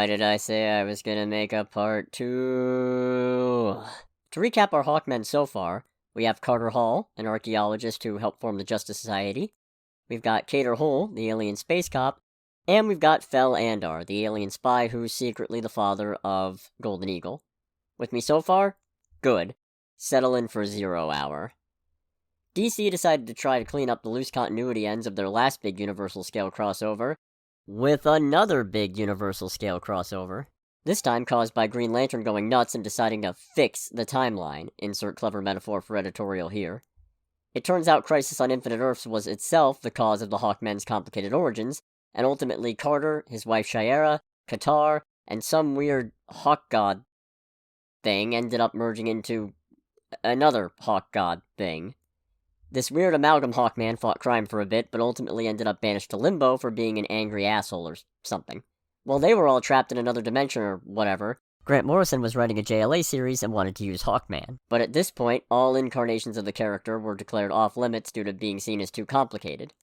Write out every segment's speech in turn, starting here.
Why did I say I was gonna make a part 2? To recap our Hawkmen so far, we have Carter Hall, an archaeologist who helped form the Justice Society. We've got Cater Hull, the alien space cop. And we've got Fel Andar, the alien spy who's secretly the father of Golden Eagle. With me so far? Good. Settle in for 0 Hour. DC decided to try to clean up the loose continuity ends of their last big Universal scale crossover with another big Universal scale crossover. This time caused by Green Lantern going nuts and deciding to fix the timeline. Insert clever metaphor for editorial here. It turns out Crisis on Infinite Earths was itself the cause of the Hawkmen's complicated origins, and ultimately Carter, his wife Shiera, Qatar, and some weird hawk god thing ended up merging into another hawk god thing. This weird amalgam Hawkman fought crime for a bit, but ultimately ended up banished to Limbo for being an angry asshole or something. While they were all trapped in another dimension or whatever, Grant Morrison was writing a JLA series and wanted to use Hawkman. But at this point, all incarnations of the character were declared off-limits due to being seen as too complicated.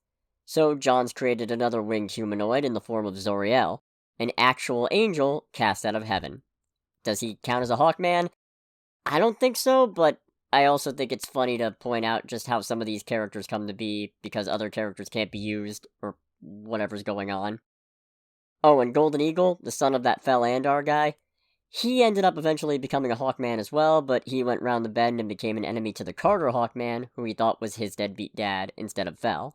So Johns created another winged humanoid in the form of Zoriel, an actual angel cast out of heaven. Does he count as a Hawkman? I don't think so, but I also think it's funny to point out just how some of these characters come to be because other characters can't be used, or whatever's going on. Oh, and Golden Eagle, the son of that Fel Andar guy, he ended up eventually becoming a Hawkman as well, but he went round the bend and became an enemy to the Carter Hawkman, who he thought was his deadbeat dad, instead of Fel.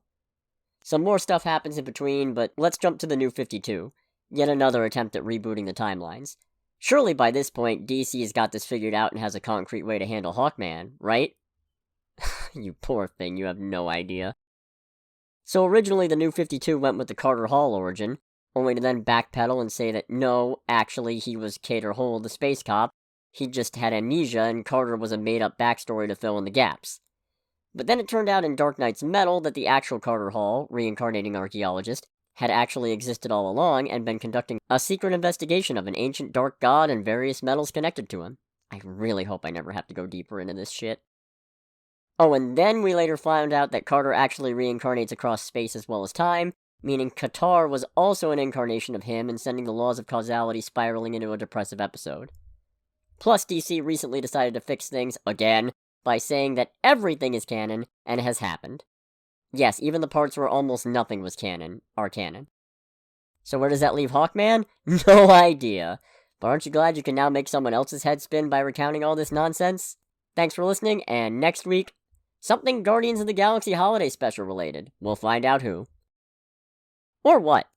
Some more stuff happens in between, but let's jump to the New 52. Yet another attempt at rebooting the timelines. Surely by this point, DC's got this figured out and has a concrete way to handle Hawkman, right? You poor thing, you have no idea. So originally the New 52 went with the Carter Hall origin, only to then backpedal and say that no, actually he was Cater Hull, the space cop, he just had amnesia and Carter was a made-up backstory to fill in the gaps. But then it turned out in Dark Knight's Metal that the actual Carter Hall, reincarnating archaeologist, had actually existed all along and been conducting a secret investigation of an ancient dark god and various metals connected to him. I really hope I never have to go deeper into this shit. Oh, and then we later found out that Carter actually reincarnates across space as well as time, meaning Qatar was also an incarnation of him and sending the laws of causality spiraling into a depressive episode. Plus, DC recently decided to fix things, again, by saying that everything is canon and has happened. Yes, even the parts where almost nothing was canon are canon. So where does that leave Hawkman? No idea. But aren't you glad you can now make someone else's head spin by recounting all this nonsense? Thanks for listening, and next week, something Guardians of the Galaxy Holiday Special related. We'll find out who. Or what.